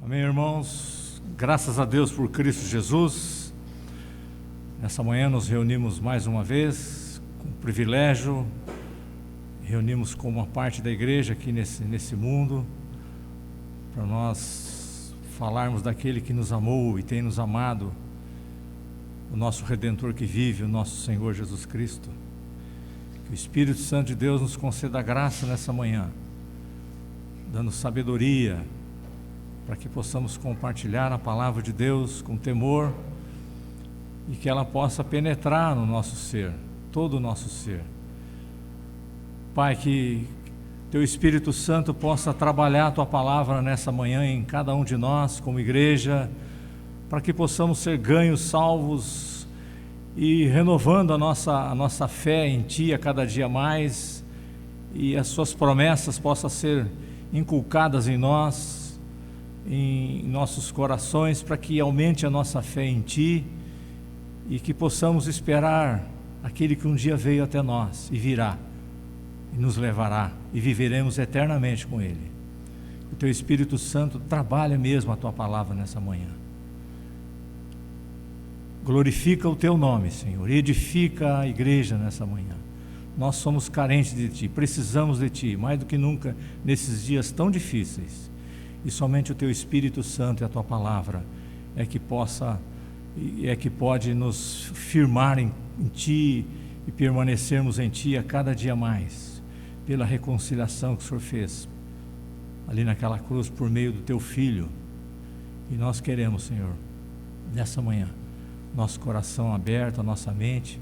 Amém, irmãos? Graças a Deus por Cristo Jesus. Nessa manhã nos reunimos mais uma vez, com privilégio, reunimos como uma parte da igreja aqui nesse mundo, para nós falarmos daquele que nos amou e tem nos amado, o nosso Redentor que vive, o nosso Senhor Jesus Cristo. Que o Espírito Santo de Deus nos conceda graça nessa manhã, dando sabedoria, para que possamos compartilhar a palavra de Deus com temor e que ela possa penetrar no nosso ser, todo o nosso ser. Pai, que Teu Espírito Santo possa trabalhar a Tua palavra nessa manhã em cada um de nós como igreja, para que possamos ser ganhos, salvos e renovando a nossa fé em Ti a cada dia mais, e as Suas promessas possam ser inculcadas em nós, em nossos corações, para que aumente a nossa fé em Ti e que possamos esperar aquele que um dia veio até nós e virá e nos levará e viveremos eternamente com Ele. O Teu Espírito Santo trabalha mesmo a Tua palavra nessa manhã. Glorifica o Teu nome, Senhor, e edifica a igreja nessa manhã. Nós somos carentes de Ti, precisamos de Ti, mais do que nunca nesses dias tão difíceis. E somente o Teu Espírito Santo e a Tua palavra é que pode nos firmar em Ti e permanecermos em Ti a cada dia mais, pela reconciliação que o Senhor fez ali naquela cruz por meio do Teu Filho. E nós queremos, Senhor, nessa manhã, nosso coração aberto, a nossa mente,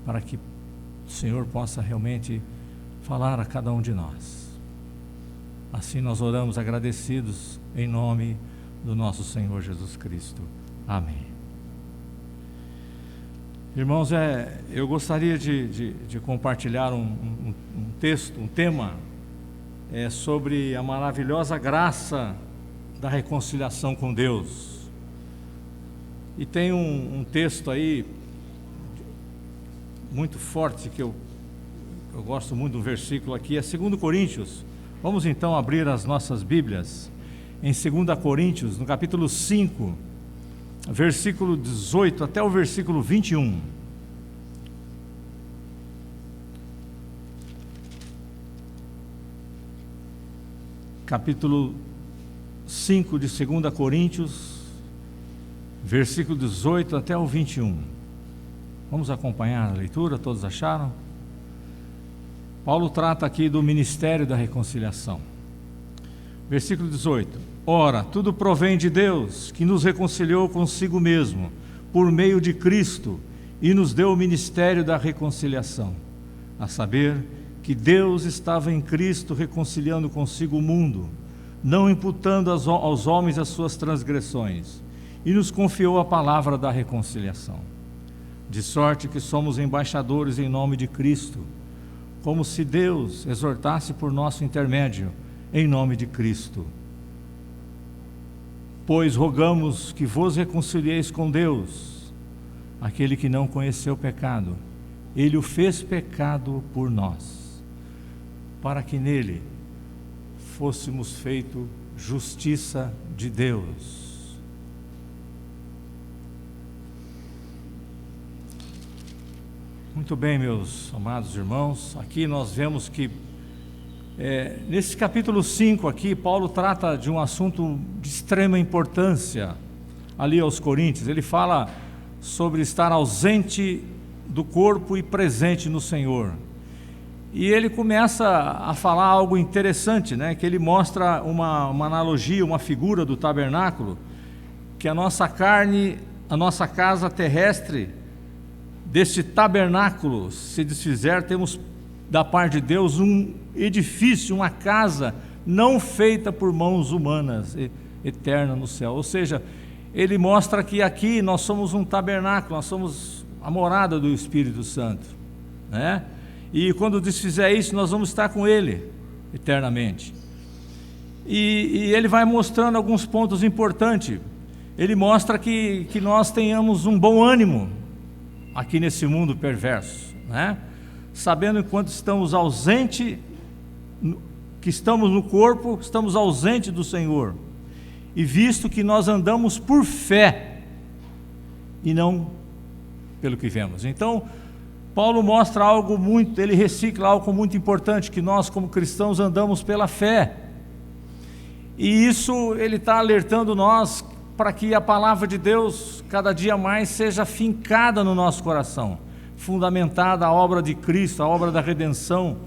para que o Senhor possa realmente falar a cada um de nós. Assim nós oramos agradecidos em nome do nosso Senhor Jesus Cristo. Amém. Irmãos, eu gostaria de compartilhar um texto, um tema sobre a maravilhosa graça da reconciliação com Deus. E tem um texto aí muito forte que eu gosto muito do versículo aqui, é 2 Coríntios. Vamos então abrir as nossas Bíblias em 2 Coríntios, no capítulo 5, versículo 18 até o versículo 21. Capítulo 5 de 2 Coríntios, versículo 18 até o 21. Vamos acompanhar a leitura, todos acharam? Paulo trata aqui do ministério da reconciliação. Versículo 18: Ora, tudo provém de Deus, que nos reconciliou consigo mesmo, por meio de Cristo, e nos deu o ministério da reconciliação, a saber, que Deus estava em Cristo reconciliando consigo o mundo, não imputando aos homens as suas transgressões, e nos confiou a palavra da reconciliação. De sorte que somos embaixadores em nome de Cristo, como se Deus exortasse por nosso intermédio, em nome de Cristo. Pois rogamos que vos reconcilieis com Deus, aquele que não conheceu pecado, Ele o fez pecado por nós, para que nele fôssemos feito justiça de Deus. Muito bem, meus amados irmãos, aqui nós vemos que nesse capítulo 5 aqui, Paulo trata de um assunto de extrema importância ali aos Coríntios. Ele fala sobre estar ausente do corpo e presente no Senhor. E ele começa a falar algo interessante, né? Que ele mostra uma analogia, uma figura do tabernáculo, que a nossa carne, a nossa casa terrestre, deste tabernáculo se desfizer, temos da parte de Deus um edifício, uma casa não feita por mãos humanas, eterna no céu. Ou seja, ele mostra que aqui nós somos um tabernáculo, nós somos a morada do Espírito Santo, né? E quando desfizer isso, nós vamos estar com Ele eternamente. E ele vai mostrando alguns pontos importantes. Ele mostra que nós tenhamos um bom ânimo aqui nesse mundo perverso, né? Sabendo enquanto estamos ausentes, que estamos no corpo, estamos ausentes do Senhor. e visto que nós andamos por fé e não pelo que vemos. Então, Paulo mostra algo muito, ele recicla algo muito importante, que nós como cristãos andamos pela fé. E isso ele está alertando nós para que a palavra de Deus cada dia mais seja fincada no nosso coração, fundamentada a obra de Cristo, a obra da redenção,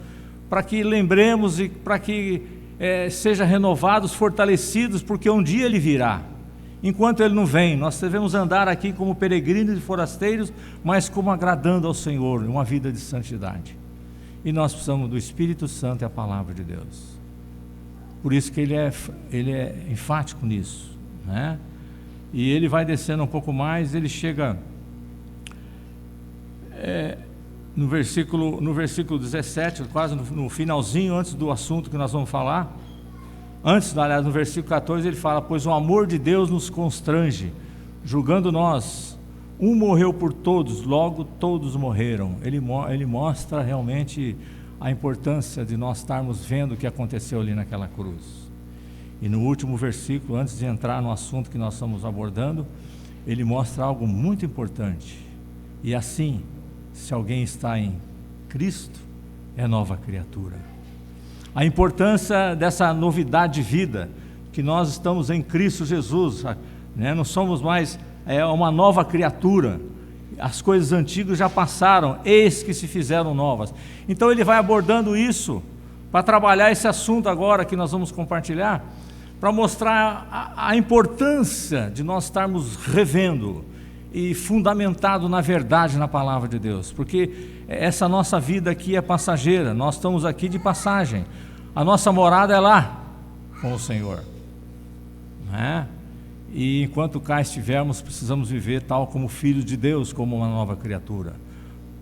para que lembremos e para que seja renovados, fortalecidos, porque um dia Ele virá. Enquanto Ele não vem, nós devemos andar aqui como peregrinos e forasteiros, mas como agradando ao Senhor, uma vida de santidade. E nós precisamos do Espírito Santo e a palavra de Deus. Por isso que ele é enfático nisso, né? E ele vai descendo um pouco mais, ele chega no versículo 17, quase no finalzinho, antes do assunto que nós vamos falar. Antes, aliás, no versículo 14, ele fala: pois o amor de Deus nos constrange, julgando nós, um morreu por todos, logo todos morreram. Ele mostra realmente a importância de nós estarmos vendo o que aconteceu ali naquela cruz. E no último versículo, antes de entrar no assunto que nós estamos abordando, ele mostra algo muito importante. E assim, se alguém está em Cristo, é nova criatura. A importância dessa novidade de vida, que nós estamos em Cristo Jesus, né? Não somos mais uma nova criatura, as coisas antigas já passaram, eis que se fizeram novas. Então ele vai abordando isso, para trabalhar esse assunto agora que nós vamos compartilhar, para mostrar a importância de nós estarmos revendo e fundamentado na verdade, na palavra de Deus, porque essa nossa vida aqui é passageira, nós estamos aqui de passagem, a nossa morada é lá com o Senhor, né? E enquanto cá estivermos, precisamos viver tal como filhos de Deus, como uma nova criatura,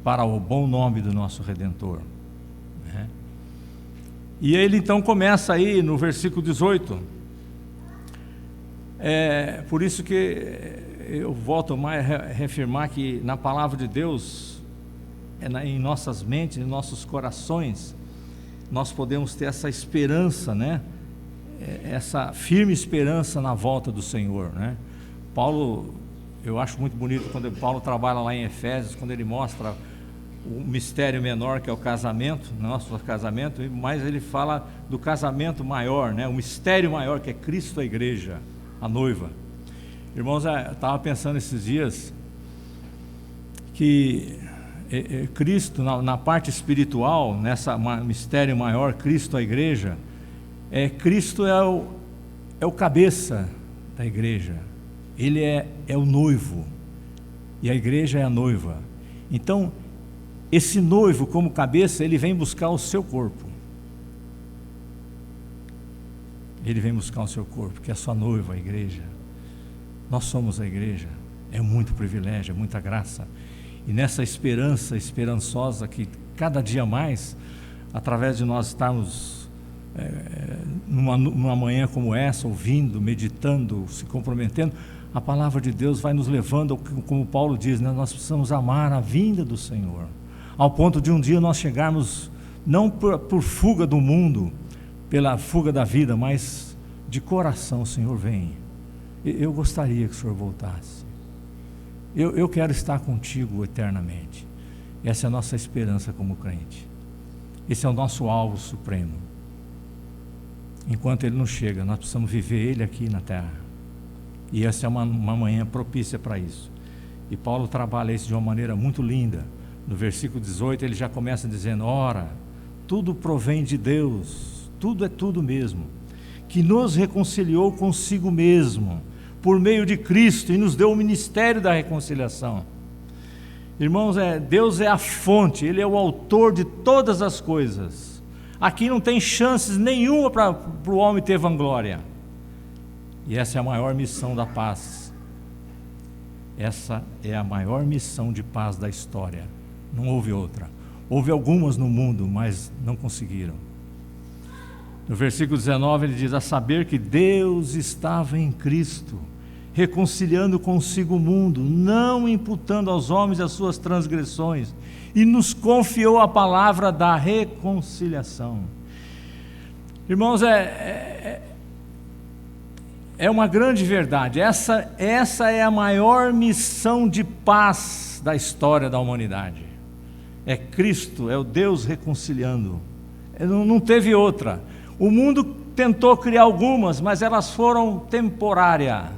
para o bom nome do nosso Redentor, né? E ele então começa aí no versículo 18, por isso que eu volto mais a reafirmar que na palavra de Deus, em nossas mentes, em nossos corações, nós podemos ter essa esperança, né? Essa firme esperança na volta do Senhor, né? Paulo, eu acho muito bonito quando Paulo trabalha lá em Efésios, quando ele mostra o mistério menor, que é o casamento, nosso casamento, mas ele fala do casamento maior, né? O mistério maior, que é Cristo, a igreja, a noiva. Irmãos, eu estava pensando esses dias que Cristo, na parte espiritual, nessa mistério maior, Cristo, a igreja, Cristo é o cabeça da igreja, Ele é o noivo, e a igreja é a noiva. Então, esse noivo como cabeça, ele vem buscar o seu corpo, ele vem buscar o seu corpo, que é a sua noiva, a igreja. Nós somos a igreja, é muito privilégio, é muita graça, e nessa esperança esperançosa que cada dia mais, através de nós estarmos numa manhã como essa, ouvindo, meditando, se comprometendo, a palavra de Deus vai nos levando, como Paulo diz, né? Nós precisamos amar a vinda do Senhor, ao ponto de um dia nós chegarmos, não por fuga do mundo, pela fuga da vida, mas de coração: o Senhor vem. Eu gostaria que o Senhor voltasse, eu quero estar contigo eternamente. Essa é a nossa esperança como crente, esse é o nosso alvo supremo. Enquanto Ele não chega, nós precisamos viver Ele aqui na terra, e essa é uma manhã propícia para isso. E Paulo trabalha isso de uma maneira muito linda. No versículo 18 ele já começa dizendo: ora, tudo provém de Deus, tudo é tudo mesmo, que nos reconciliou consigo mesmo, por meio de Cristo, e nos deu o ministério da reconciliação. Irmãos, Deus é a fonte, Ele é o autor de todas as coisas. Aqui não tem chances nenhuma para o homem ter vanglória. E essa é a maior missão da paz. Essa é a maior missão de paz da história. Não houve outra. Houve algumas no mundo, mas não conseguiram. No versículo 19 ele diz: a saber que Deus estava em Cristo, reconciliando consigo o mundo, não imputando aos homens as suas transgressões, e nos confiou a palavra da reconciliação. Irmãos, é é uma grande verdade. Essa é a maior missão de paz da história da humanidade. É Cristo, é o Deus reconciliando. Não teve outra. O mundo tentou criar algumas, mas elas foram temporárias.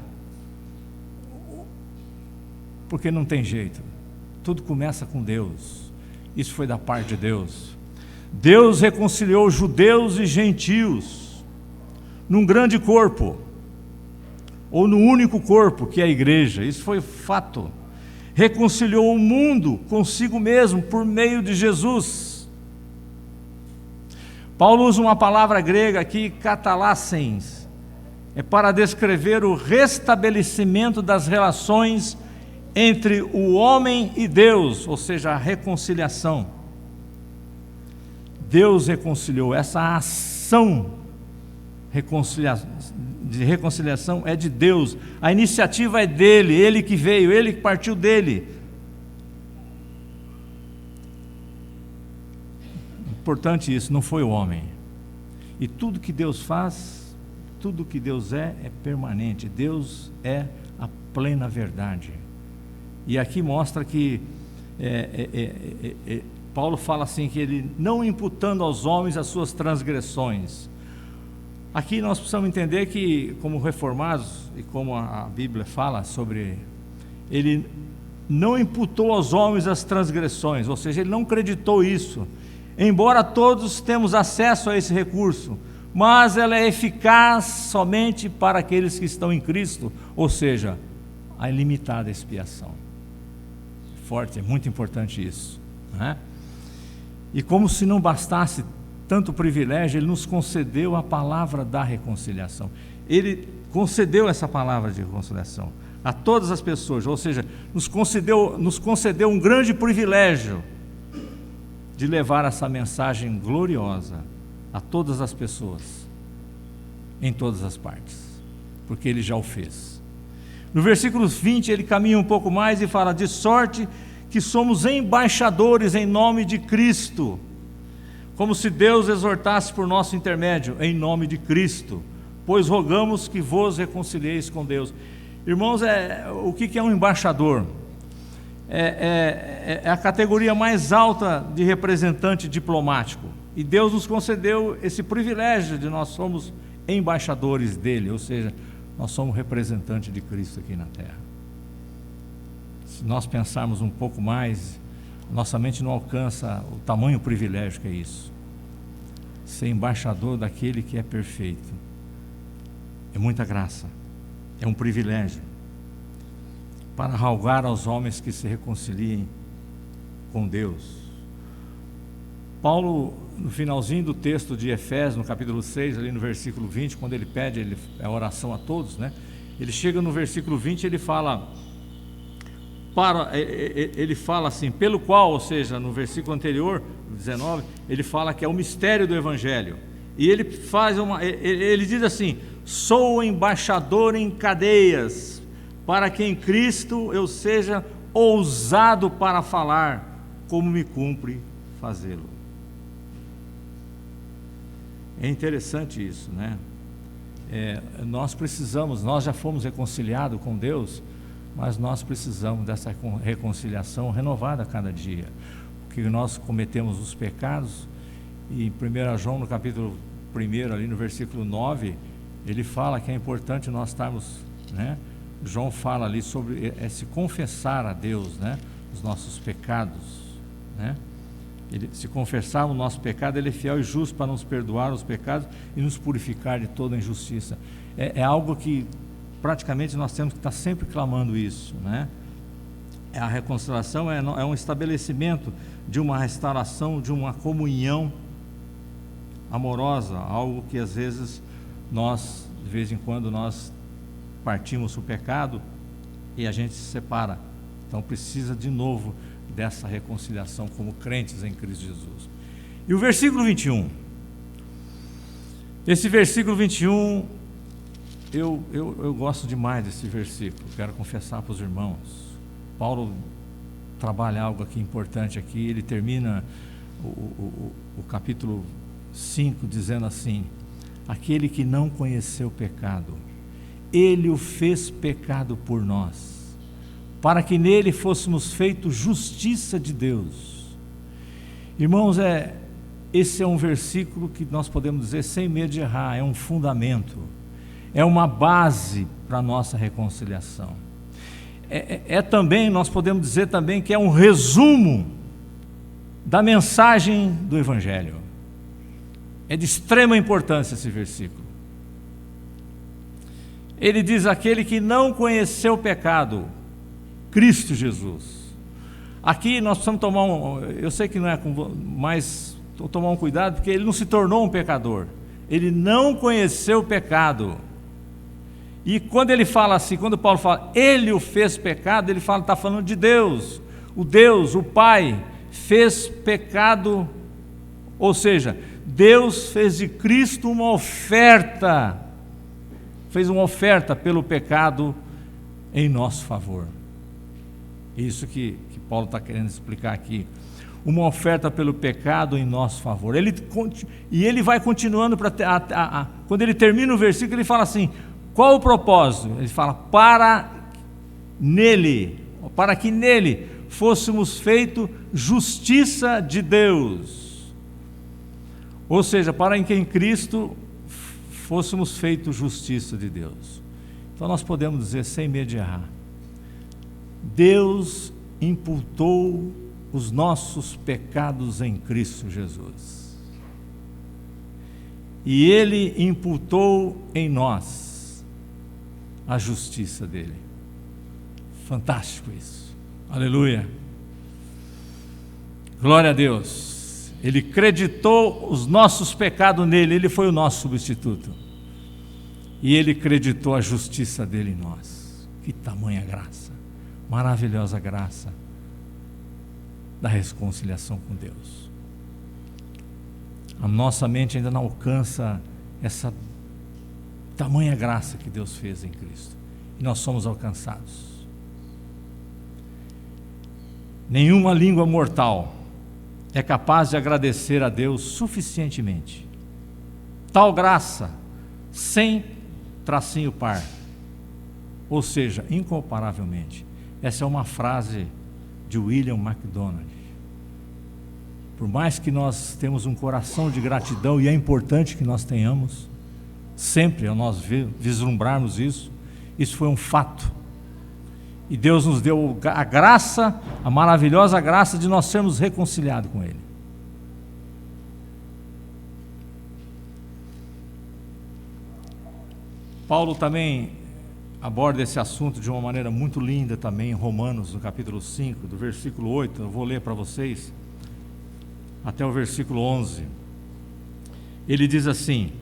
Porque não tem jeito. Tudo começa com Deus. Isso foi da parte de Deus. Deus reconciliou judeus e gentios num grande corpo, ou no único corpo que é a igreja. Isso foi fato. Reconciliou o mundo consigo mesmo por meio de Jesus. Paulo usa uma palavra grega aqui, katalassens, é para descrever o restabelecimento das relações entre o homem e Deus, ou seja, a reconciliação. Deus reconciliou. Essa ação de reconciliação é de Deus, a iniciativa é dele, ele que veio, ele que partiu dele. Importante isso, não foi o homem. E tudo que Deus faz, tudo que Deus é permanente. Deus é a plena verdade. E aqui mostra que Paulo fala assim, que ele não imputando aos homens as suas transgressões. Aqui nós precisamos entender que, como reformados, e como a Bíblia fala sobre, ele não imputou aos homens as transgressões, ou seja, ele não creditou isso, embora todos temos acesso a esse recurso, mas ela é eficaz somente para aqueles que estão em Cristo, ou seja, a ilimitada expiação. Forte, é muito importante isso, né? E como se não bastasse tanto privilégio, ele nos concedeu a palavra da reconciliação. Ele concedeu essa palavra de reconciliação a todas as pessoas, ou seja, nos concedeu um grande privilégio de levar essa mensagem gloriosa a todas as pessoas, em todas as partes, porque ele já o fez. No versículo 20 ele caminha um pouco mais e fala: de sorte que somos embaixadores em nome de Cristo, como se Deus exortasse por nosso intermédio, em nome de Cristo, pois rogamos que vos reconcilieis com Deus. Irmãos, o que é um embaixador? É a categoria mais alta de representante diplomático, e Deus nos concedeu esse privilégio de nós somos embaixadores dele, ou seja, nós somos representantes de Cristo aqui na terra. Se nós pensarmos um pouco mais, nossa mente não alcança o tamanho privilégio que é isso. Ser embaixador daquele que é perfeito é muita graça, é um privilégio, para rogar aos homens que se reconciliem com Deus. Paulo, no finalzinho do texto de Efésios, no capítulo 6, ali no versículo 20, quando ele pede a oração a todos, né? Ele chega no versículo 20 e ele fala, assim, pelo qual, ou seja, no versículo anterior, 19, ele fala que é o mistério do Evangelho, e ele ele diz assim: sou embaixador em cadeias, para que em Cristo eu seja ousado para falar, como me cumpre fazê-lo. É interessante isso, né? Nós já fomos reconciliados com Deus, mas nós precisamos dessa reconciliação renovada a cada dia, porque nós cometemos os pecados, e em 1 João, no capítulo 1, ali no versículo 9, ele fala que é importante nós estarmos, né? João fala ali sobre se confessar a Deus, né? Os nossos pecados, né? Se confessarmos o nosso pecado, ele é fiel e justo para nos perdoar os pecados e nos purificar de toda injustiça. É algo que praticamente nós temos que estar sempre clamando isso, né? A reconciliação é um estabelecimento de uma restauração, de uma comunhão amorosa, algo que às vezes nós, de vez em quando, nós partimos o pecado e a gente se separa. Então precisa de novo dessa reconciliação como crentes em Cristo Jesus. E o versículo 21, esse versículo 21, eu gosto demais desse versículo, quero confessar para os irmãos. Paulo trabalha algo aqui importante aqui, ele termina o capítulo 5 dizendo assim: aquele que não conheceu o pecado, Ele o fez pecado por nós, para que nele fôssemos feitos justiça de Deus. Irmãos, esse é um versículo que nós podemos dizer sem medo de errar, é um fundamento, é uma base para a nossa reconciliação. Também, nós podemos dizer também que é um resumo da mensagem do Evangelho. É de extrema importância esse versículo. Ele diz: aquele que não conheceu o pecado, Cristo Jesus. Aqui nós precisamos tomar eu sei que não é mas tomar um cuidado, porque ele não se tornou um pecador, ele não conheceu o pecado. E quando ele fala assim, quando Paulo fala, ele o fez pecado, ele está falando de Deus, o Pai, fez pecado, ou seja, Deus fez de Cristo uma oferta, fez uma oferta pelo pecado em nosso favor. Isso que Paulo está querendo explicar aqui, uma oferta pelo pecado em nosso favor. E ele vai continuando, quando ele termina o versículo, ele fala assim, qual o propósito? Ele fala, para que nele fôssemos feitos justiça de Deus. Ou seja, para que em Cristo fôssemos feitos justiça de Deus. Então nós podemos dizer sem medo de errar, Deus imputou os nossos pecados em Cristo Jesus. E Ele imputou em nós a justiça dele. Fantástico isso. Aleluia. Glória a Deus. Ele creditou os nossos pecados nele, ele foi o nosso substituto. E ele creditou a justiça dele em nós. Que tamanha graça, maravilhosa graça da reconciliação com Deus. A nossa mente ainda não alcança essa tamanha graça que Deus fez em Cristo, e nós somos alcançados. Nenhuma língua mortal é capaz de agradecer a Deus suficientemente. Tal graça, sem tracinho par, ou seja, incomparavelmente. Essa é uma frase de William MacDonald. Por mais que nós temos um coração de gratidão, e é importante que nós tenhamos, sempre ao nós vislumbrarmos isso foi um fato. E Deus nos deu a graça, a maravilhosa graça de nós sermos reconciliados com Ele. Paulo também aborda esse assunto de uma maneira muito linda também em Romanos, no capítulo 5, do versículo 8, eu vou ler para vocês, até o versículo 11. Ele diz assim,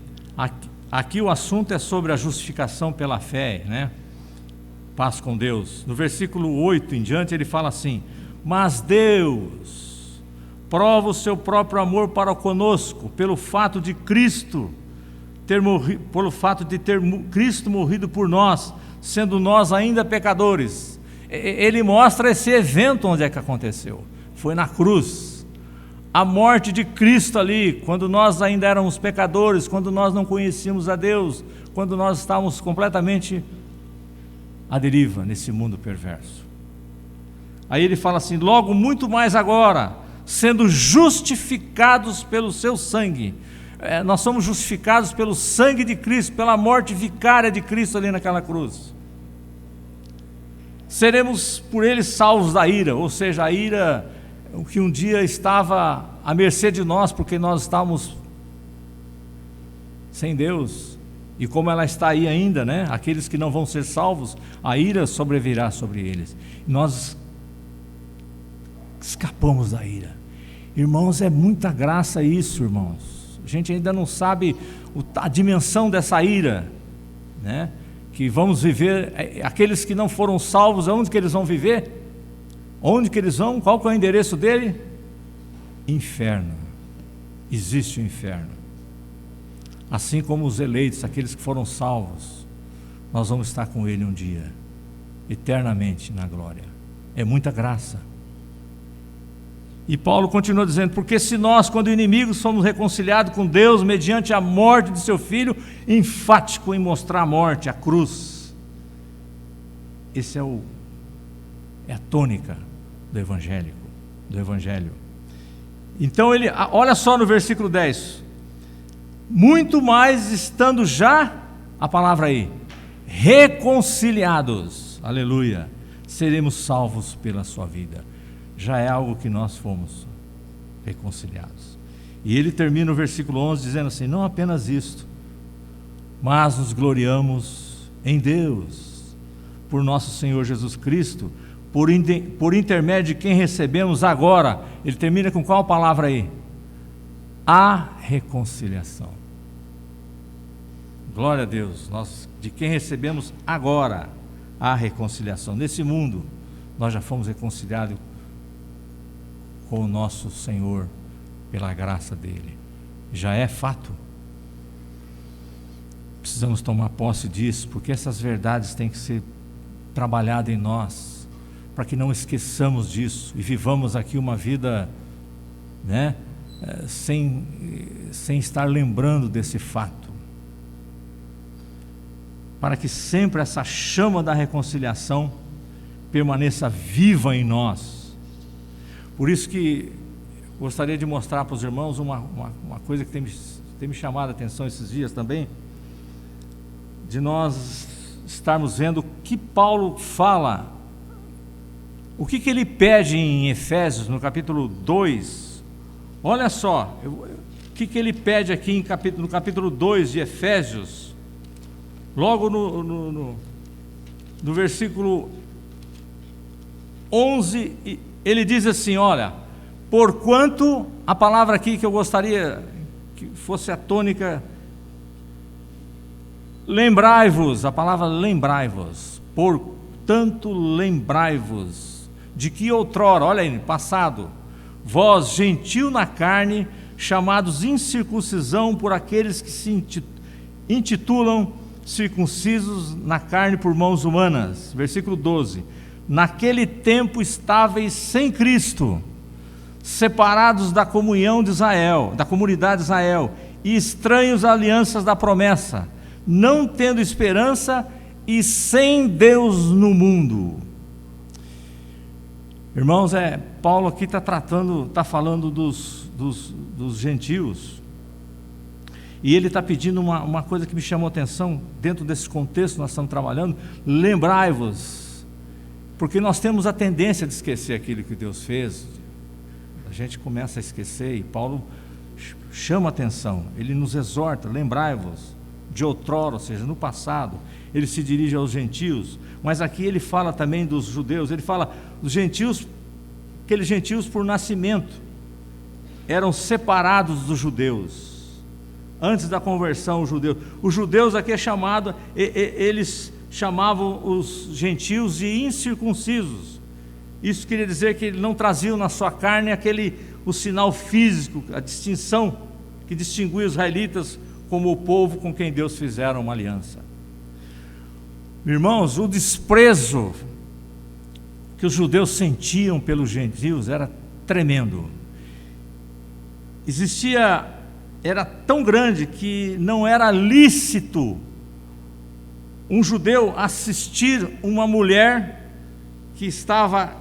aqui o assunto é sobre a justificação pela fé, né? Paz com Deus. No versículo 8 em diante ele fala assim, mas Deus prova o seu próprio amor para conosco, pelo fato de Cristo ter Cristo morrido por nós, sendo nós ainda pecadores. Ele mostra esse evento onde é que aconteceu, foi na cruz, a morte de Cristo ali, quando nós ainda éramos pecadores, quando nós não conhecíamos a Deus, quando nós estávamos completamente à deriva nesse mundo perverso. Aí ele fala assim, logo muito mais agora, sendo justificados pelo seu sangue, nós somos justificados pelo sangue de Cristo, pela morte vicária de Cristo ali naquela cruz. Seremos por ele salvos da ira, ou seja, a ira que um dia estava à mercê de nós, porque nós estávamos sem Deus, e como ela está aí ainda, né? Aqueles que não vão ser salvos, a ira sobrevirá sobre eles. Nós escapamos da ira. Irmãos, é muita graça isso, irmãos. A gente ainda não sabe a dimensão dessa ira, né? Que vamos viver, aqueles que não foram salvos, onde que eles vão viver? Onde que eles vão? Qual que é o endereço dele? Inferno. Existe o inferno. Assim como os eleitos, aqueles que foram salvos, nós vamos estar com Ele um dia, eternamente na glória. É muita graça. E Paulo continua dizendo, porque se nós, quando inimigos, somos reconciliados com Deus mediante a morte de seu Filho, enfático em mostrar a morte, a cruz, Esse é a tônica do Evangelho. Então olha só no versículo 10, muito mais estando já, a palavra aí, reconciliados, aleluia, seremos salvos pela sua vida. Já é algo que nós fomos reconciliados. E ele termina o versículo 11 dizendo assim: não apenas isto, mas nos gloriamos em Deus, por nosso Senhor Jesus Cristo, por intermédio de quem recebemos agora. Ele termina com qual palavra aí? A reconciliação. Glória a Deus, nós de quem recebemos agora a reconciliação. Nesse mundo, nós já fomos reconciliados com o nosso Senhor pela graça dele. Já é fato. Precisamos tomar posse disso, porque essas verdades têm que ser trabalhadas em nós, para que não esqueçamos disso e vivamos aqui uma vida, né, sem estar lembrando desse fato, para que sempre essa chama da reconciliação permaneça viva em nós. Por isso que gostaria de mostrar para os irmãos uma coisa que tem me chamado a atenção esses dias também, de nós estarmos vendo o que Paulo fala, o que ele pede em Efésios, no capítulo 2. Olha só, o que ele pede aqui no capítulo 2 de Efésios, logo no versículo 11, ele diz assim: olha, porquanto, a palavra aqui que eu gostaria que fosse a tônica, lembrai-vos, a palavra lembrai-vos, portanto lembrai-vos, de que outrora, olha aí, passado, vós, gentil na carne, chamados incircuncisão por aqueles que se intitulam circuncisos na carne por mãos humanas. Versículo 12, naquele tempo estáveis sem Cristo, separados da comunhão de Israel, da comunidade de Israel, e estranhos às alianças da promessa, não tendo esperança e sem Deus no mundo. Irmãos, Paulo aqui está falando dos gentios, e ele está pedindo uma coisa que me chamou a atenção, dentro desse contexto que nós estamos trabalhando: lembrai-vos, porque nós temos a tendência de esquecer aquilo que Deus fez, a gente começa a esquecer, e Paulo chama a atenção, ele nos exorta: lembrai-vos de outrora, ou seja, no passado. Ele se dirige aos gentios, mas aqui ele fala também dos judeus. Ele fala dos gentios, aqueles gentios por nascimento eram separados dos judeus, antes da conversão. Os judeus aqui é chamado, eles chamavam os gentios de incircuncisos. Isso queria dizer que eles não traziam na sua carne o sinal físico, a distinção que distinguia os israelitas como o povo com quem Deus fizera uma aliança. Irmãos, o desprezo que os judeus sentiam pelos gentios era tremendo. Era tão grande que não era lícito um judeu assistir uma mulher que estava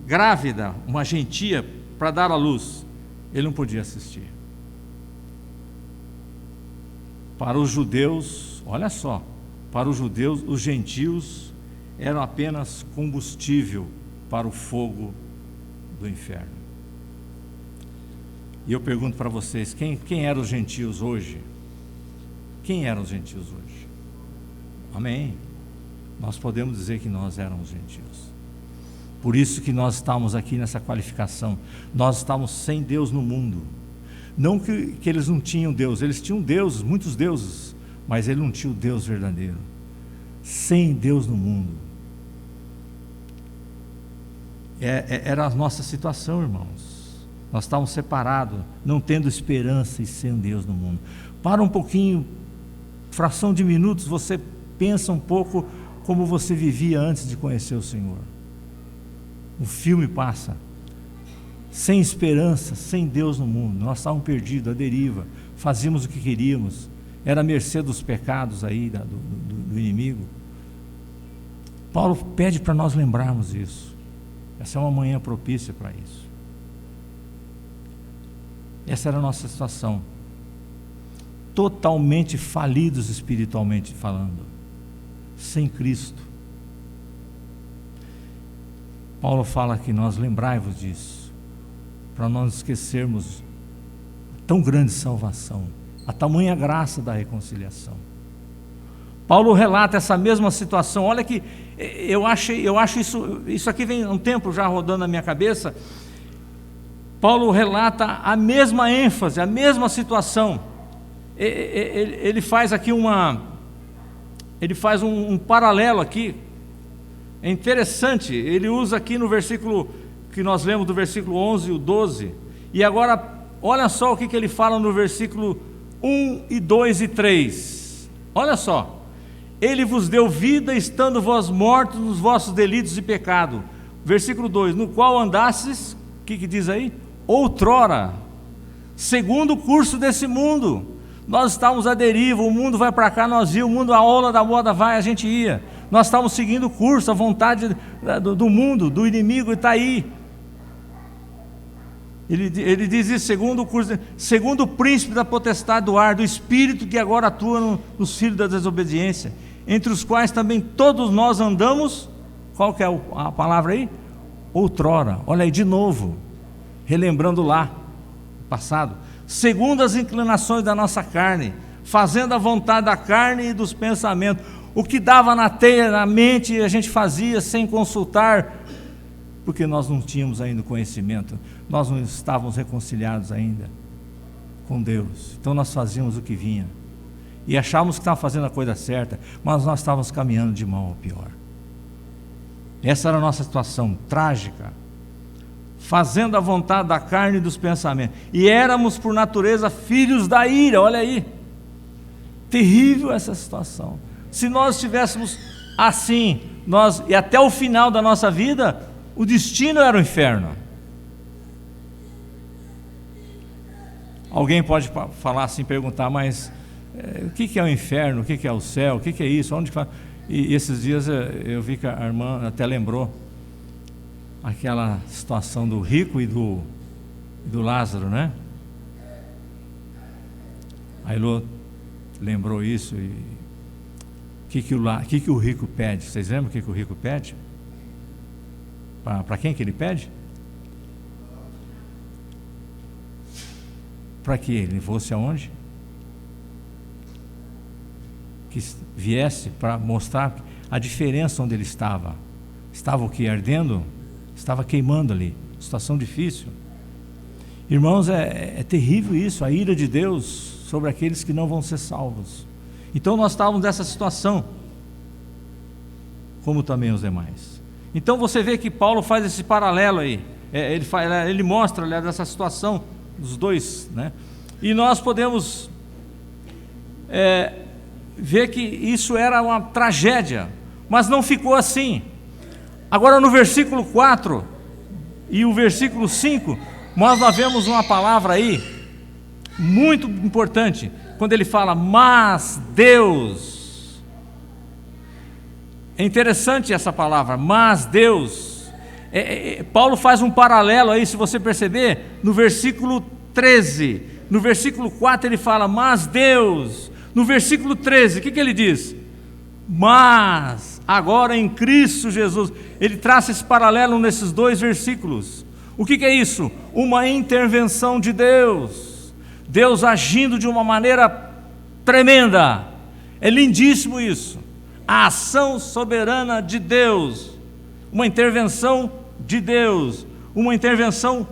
grávida, uma gentia, para dar à luz. Ele não podia assistir. Para os judeus, olha só, para os judeus, os gentios eram apenas combustível para o fogo do inferno. E eu pergunto para vocês, quem eram os gentios hoje? Quem eram os gentios hoje? Amém? Nós podemos dizer que nós éramos gentios. Por isso que nós estamos aqui nessa qualificação. Nós estamos sem Deus no mundo. Não que eles não tinham Deus, eles tinham deuses, muitos deuses, mas ele não tinha o Deus verdadeiro. Sem Deus no mundo. Era a nossa situação, irmãos. Nós estávamos separados, não tendo esperança e sem Deus no mundo. Para um pouquinho, fração de minutos, você pensa um pouco como você vivia antes de conhecer o Senhor. O filme passa. Sem esperança, sem Deus no mundo. Nós estávamos perdidos, à deriva. Fazíamos o que queríamos. Era à mercê dos pecados aí do inimigo. Paulo pede para nós lembrarmos isso. Essa é uma manhã propícia para isso. Essa era a nossa situação. Totalmente falidos espiritualmente falando, sem Cristo. Paulo fala que nós lembrai-vos disso, para não nos esquecermos a tão grande salvação, a tamanha graça da reconciliação. Paulo relata essa mesma situação. Olha que eu acho isso aqui vem um tempo já rodando na minha cabeça. Paulo relata a mesma ênfase, a mesma situação. Ele faz aqui um paralelo aqui. É interessante, ele usa aqui no versículo que nós lemos, do versículo 11 e o 12, e agora olha só o que ele fala no versículo 1 e 2 e 3, olha só: ele vos deu vida estando vós mortos nos vossos delitos e pecado, versículo 2, no qual andastes, o que diz aí? Outrora, segundo o curso desse mundo. Nós estávamos à deriva, o mundo vai para cá, nós íamos, o mundo, a ola da moda vai, a gente ia. Nós estávamos seguindo o curso, a vontade do mundo, do inimigo, está aí. Ele diz isso, segundo o curso, segundo o príncipe da potestade do ar, do espírito que agora atua nos filhos da desobediência, entre os quais também todos nós andamos. Qual que é a palavra aí? Outrora. Olha aí de novo, relembrando lá, passado, segundo as inclinações da nossa carne, fazendo a vontade da carne e dos pensamentos. O que dava na teia, na mente, a gente fazia sem consultar, porque nós não tínhamos ainda conhecimento, nós não estávamos reconciliados ainda com Deus. Então nós fazíamos o que vinha, e achávamos que estávamos fazendo a coisa certa, mas nós estávamos caminhando de mal ao pior. Essa era a nossa situação trágica, fazendo a vontade da carne e dos pensamentos, e éramos por natureza filhos da ira. Olha aí, terrível essa situação. Se nós estivéssemos assim, e até o final da nossa vida, o destino era o inferno. Alguém pode falar assim, perguntar, mas o que é o inferno, o que é o céu, o que é isso, onde fala? E esses dias eu vi que a irmã até lembrou aquela situação do rico e do Lázaro, né? A Elô lembrou isso. E o que o rico pede? Vocês lembram o que o rico pede? Para quem que ele pede? Para que ele fosse aonde? Que viesse para mostrar a diferença onde ele estava. Estava o que? Ardendo? Estava queimando ali. Situação difícil. Irmãos, é terrível isso, a ira de Deus sobre aqueles que não vão ser salvos. Então nós estávamos nessa situação, como também os demais. Então você vê que Paulo faz esse paralelo aí, ele mostra, aliás, essa situação dos dois, né? E nós podemos ver que isso era uma tragédia, mas não ficou assim. Agora no versículo 4 e o versículo 5, nós vemos uma palavra aí, muito importante, quando ele fala, mas Deus. É interessante essa palavra, mas Deus. Paulo faz um paralelo aí, se você perceber, no versículo 13. No versículo 4 ele fala, mas Deus. No versículo 13, o que ele diz? Mas, agora em Cristo Jesus. Ele traça esse paralelo nesses dois versículos. O que é isso? Uma intervenção de Deus. Deus agindo de uma maneira tremenda. É lindíssimo isso. A ação soberana de Deus. Uma intervenção de Deus. Uma intervenção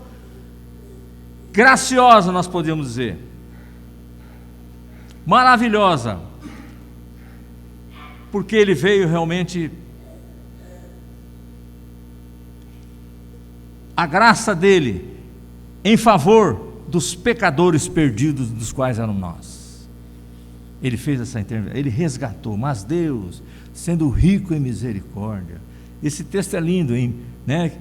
graciosa, nós podemos dizer. Maravilhosa. Porque Ele veio realmente... a graça dEle em favor dos pecadores perdidos, dos quais eram nós. Ele fez essa intervenção, ele resgatou, mas Deus, sendo rico em misericórdia. Esse texto é lindo, hein? Né?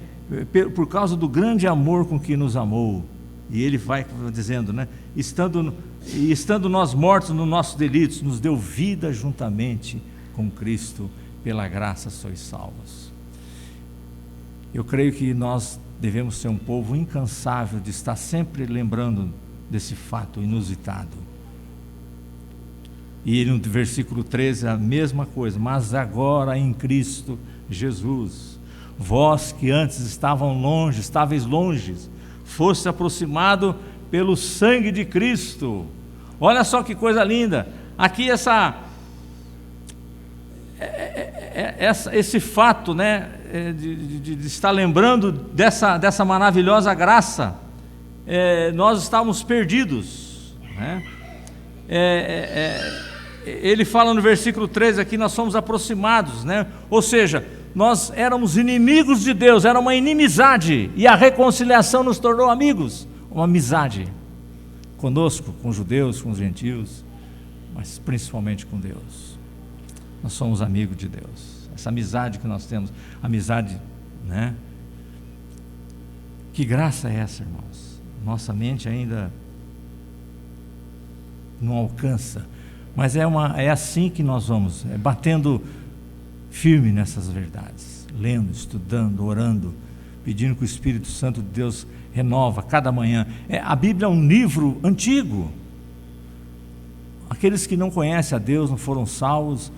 Por causa do grande amor com que nos amou. E ele vai dizendo, né? Estando nós mortos nos nossos delitos, nos deu vida juntamente com Cristo. pela graça sois salvos. Eu creio que nós devemos ser um povo incansável de estar sempre lembrando desse fato inusitado. E no versículo 13 a mesma coisa: mas agora em Cristo Jesus, vós que antes estáveis longe, foste aproximado pelo sangue de Cristo. Olha só que coisa linda, aqui esse fato, né, de estar lembrando dessa maravilhosa graça. Nós estávamos perdidos, né? Ele fala no versículo 13 aqui, nós somos aproximados, né? Ou seja, nós éramos inimigos de Deus, era uma inimizade, e a reconciliação nos tornou amigos, uma amizade conosco, com os judeus, com os gentios, mas principalmente com Deus. Nós somos amigos de Deus, essa amizade que nós temos, amizade, né? Que graça é essa, irmãos? Nossa mente ainda não alcança, mas é assim que nós vamos, batendo firme nessas verdades, lendo, estudando, orando, pedindo que o Espírito Santo de Deus renova cada manhã. A Bíblia é um livro antigo. Aqueles que não conhecem a Deus, não foram salvos,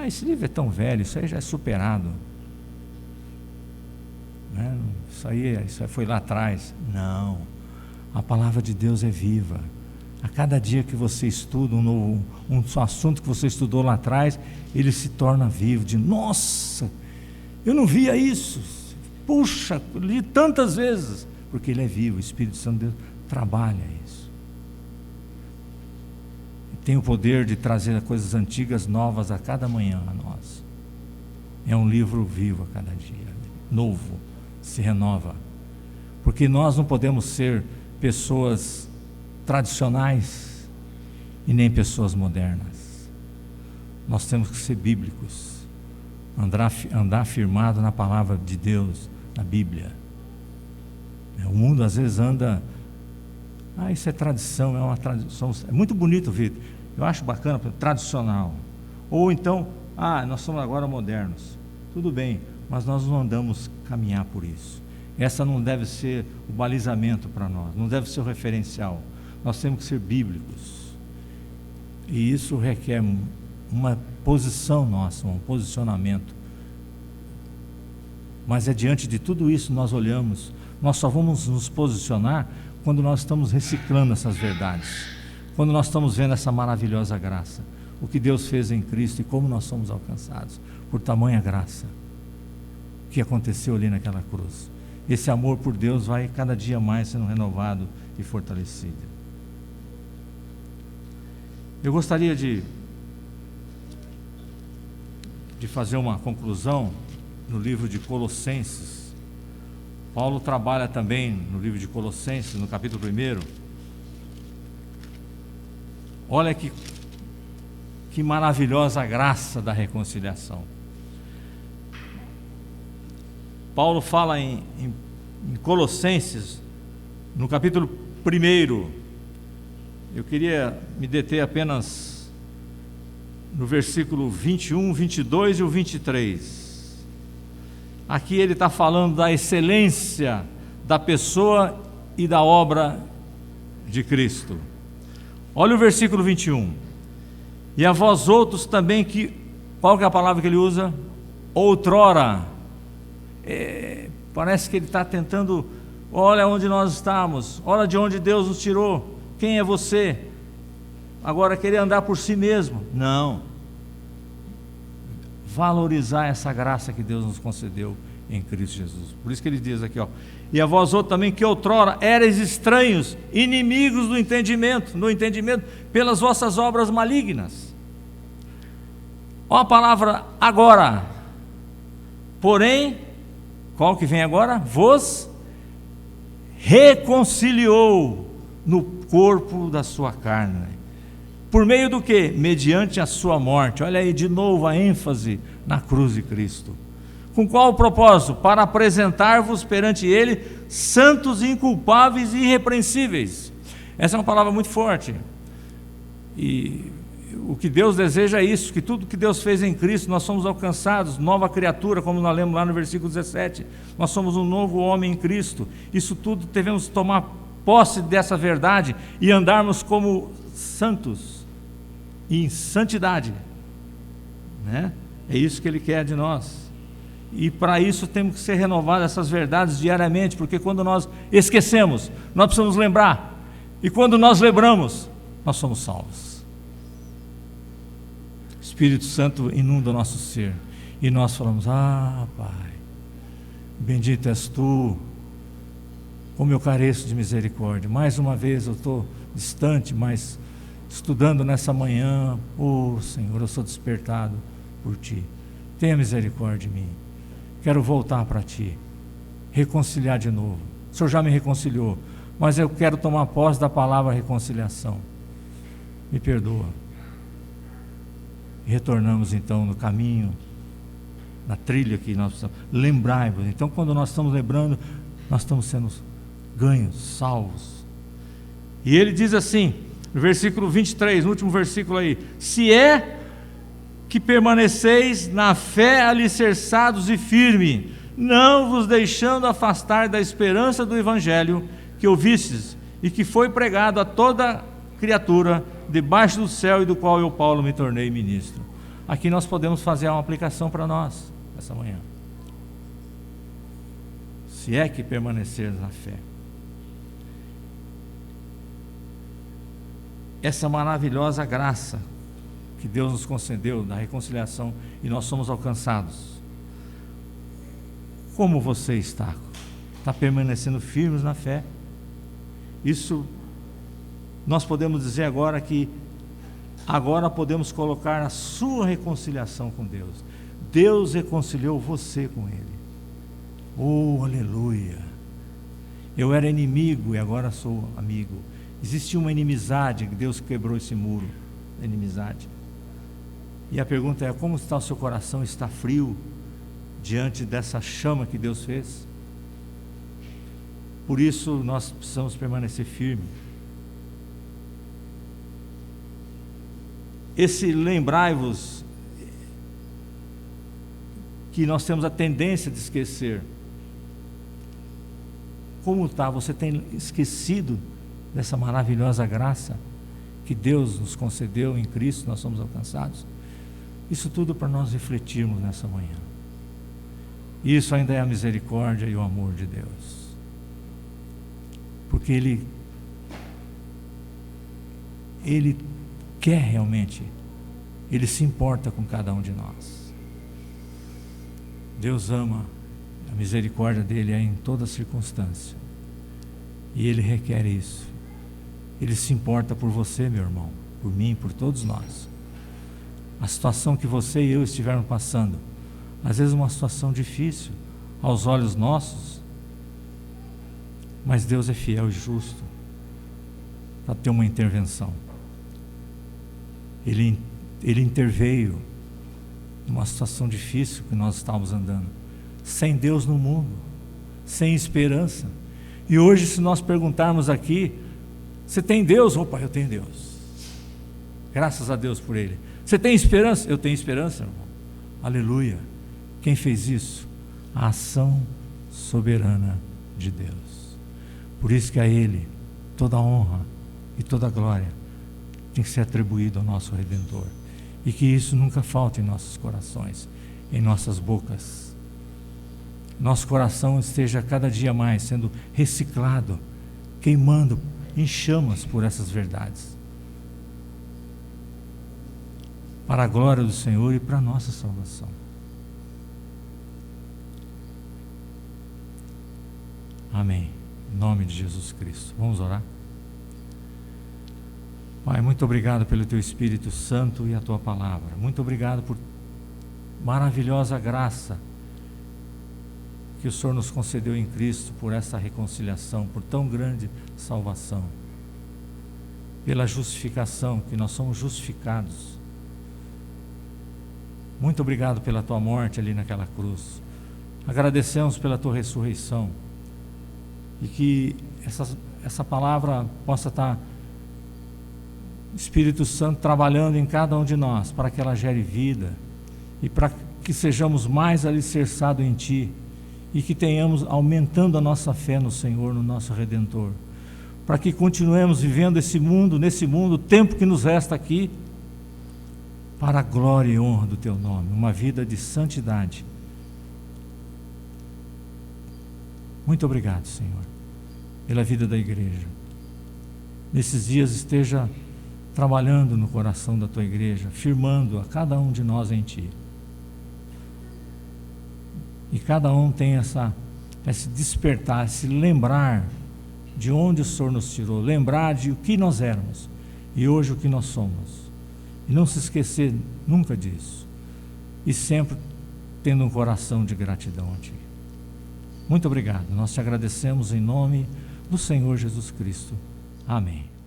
esse livro é tão velho, isso aí já é superado, né? Isso aí foi lá atrás. Não, a palavra de Deus é viva. A cada dia que você estuda um assunto que você estudou lá atrás, ele se torna vivo. Nossa, eu não via isso, puxa, li tantas vezes, porque ele é vivo. O Espírito Santo de Deus trabalha isso, tem o poder de trazer coisas antigas novas a cada manhã a nós. É um livro vivo a cada dia, novo, se renova, porque nós não podemos ser pessoas tradicionais e nem pessoas modernas. Nós temos que ser bíblicos, andar firmado na palavra de Deus, na Bíblia. O mundo às vezes anda, isso é tradição, é uma tradição, é muito bonito, Vitor, eu acho bacana, tradicional. Ou então, nós somos agora modernos. Tudo bem, mas nós não andamos caminhar por isso. Essa não deve ser o balizamento para nós, não deve ser o referencial. Nós temos que ser bíblicos, e isso requer uma posição nossa, um posicionamento. Mas diante de tudo isso nós olhamos, nós só vamos nos posicionar quando nós estamos reciclando essas verdades, quando nós estamos vendo essa maravilhosa graça, o que Deus fez em Cristo e como nós somos alcançados por tamanha graça que aconteceu ali naquela cruz. Esse amor por Deus vai cada dia mais sendo renovado e fortalecido. Eu gostaria de fazer uma conclusão no livro de Colossenses. Paulo trabalha também no livro de Colossenses, no capítulo 1. Olha que maravilhosa graça da reconciliação. Paulo fala em Colossenses, no capítulo 1. Eu queria me deter apenas no versículo 21, 22 e o 23. Aqui ele está falando da excelência da pessoa e da obra de Cristo. Olha o versículo 21. E a vós outros também qual que é a palavra que ele usa? Outrora. Parece que ele está tentando, olha onde nós estamos, olha de onde Deus nos tirou, quem é você? Agora querer andar por si mesmo? Não. Valorizar essa graça que Deus nos concedeu em Cristo Jesus. Por isso que ele diz aqui, e a vós outros também que outrora erais estranhos, inimigos do entendimento, pelas vossas obras malignas. Olha a palavra agora. Porém, qual que vem agora? Vos reconciliou no corpo da sua carne. Por meio do que? Mediante a sua morte. Olha aí de novo a ênfase na cruz de Cristo. Com qual propósito? Para apresentar-vos perante Ele santos, inculpáveis e irrepreensíveis. Essa é uma palavra muito forte. E o que Deus deseja é isso, que tudo que Deus fez em Cristo, nós somos alcançados, nova criatura, como nós lemos lá no versículo 17, nós somos um novo homem em Cristo. Isso tudo devemos tomar posse dessa verdade e andarmos como santos, e em santidade, né? É isso que Ele quer de nós, e para isso temos que ser renovadas essas verdades diariamente, porque quando nós esquecemos, nós precisamos lembrar, e quando nós lembramos, nós somos salvos. O Espírito Santo inunda o nosso ser, e nós falamos: ah, Pai, bendito és Tu, como eu careço de misericórdia. Mais uma vez eu estou distante, mas estudando nessa manhã, Senhor, eu sou despertado por Ti, tenha misericórdia de mim, quero voltar para Ti, reconciliar de novo. O Senhor já me reconciliou, mas eu quero tomar posse da palavra reconciliação, me perdoa. E retornamos então no caminho, na trilha que nós precisamos. Lembrai-vos, então quando nós estamos lembrando, nós estamos sendo ganhos, salvos. E ele diz assim, no versículo 23, no último versículo aí: se é que permaneceis na fé alicerçados e firme, não vos deixando afastar da esperança do Evangelho que ouvistes e que foi pregado a toda criatura debaixo do céu, e do qual eu, Paulo, me tornei ministro. Aqui nós podemos fazer uma aplicação para nós, essa manhã. Se é que permaneceres na fé. Essa maravilhosa graça que Deus nos concedeu da reconciliação, e nós somos alcançados. Como você está? Está permanecendo firmes na fé? Isso nós podemos dizer agora, que agora podemos colocar a sua reconciliação com Deus. Deus reconciliou você com Ele. Oh, aleluia! Eu era inimigo e agora sou amigo. Existia uma inimizade, Deus quebrou esse muro da inimizade. E a pergunta é: como está o seu coração? Está frio diante dessa chama que Deus fez? Por isso nós precisamos permanecer firmes. Esse lembrai-vos, que nós temos a tendência de esquecer. Como está? Você tem esquecido dessa maravilhosa graça que Deus nos concedeu em Cristo, nós somos alcançados? Isso tudo para nós refletirmos nessa manhã. Isso ainda é a misericórdia e o amor de Deus, porque Ele quer realmente, Ele se importa com cada um de nós. Deus ama, a misericórdia dEle é em toda circunstância, e Ele requer isso. Ele se importa por você, meu irmão, por mim, por todos nós. A situação que você e eu estivermos passando, às vezes uma situação difícil aos olhos nossos, mas Deus é fiel e justo para ter uma intervenção. Ele interveio numa situação difícil que nós estávamos andando, sem Deus no mundo, sem esperança. E hoje, se nós perguntarmos aqui: você tem Deus? Opa, eu tenho Deus, graças a Deus por Ele. Você tem esperança? Eu tenho esperança, irmão. Aleluia. Quem fez isso? A ação soberana de Deus. Por isso que a Ele toda a honra e toda a glória tem que ser atribuído ao nosso Redentor, e que isso nunca falte em nossos corações, em nossas bocas. Nosso coração esteja cada dia mais sendo reciclado, queimando em chamas por essas verdades, para a glória do Senhor e para a nossa salvação. Amém. Em nome de Jesus Cristo. Vamos orar? Pai, muito obrigado pelo Teu Espírito Santo e a Tua Palavra. Muito obrigado por maravilhosa graça que o Senhor nos concedeu em Cristo, por essa reconciliação, por tão grande salvação, pela justificação, que nós somos justificados. Muito obrigado pela Tua morte ali naquela cruz. Agradecemos pela Tua ressurreição, e que essa palavra possa estar Espírito Santo trabalhando em cada um de nós, para que ela gere vida, e para que sejamos mais alicerçados em Ti, e que tenhamos aumentando a nossa fé no Senhor, no nosso Redentor, para que continuemos vivendo nesse mundo, o tempo que nos resta aqui, para a glória e honra do Teu nome, uma vida de santidade. Muito obrigado, Senhor, pela vida da igreja. Nesses dias esteja trabalhando no coração da Tua igreja, firmando a cada um de nós em Ti. E cada um tem esse despertar, esse lembrar de onde o Senhor nos tirou, lembrar de o que nós éramos e hoje o que nós somos. E não se esquecer nunca disso. E sempre tendo um coração de gratidão a Ti. Muito obrigado. Nós te agradecemos em nome do Senhor Jesus Cristo. Amém.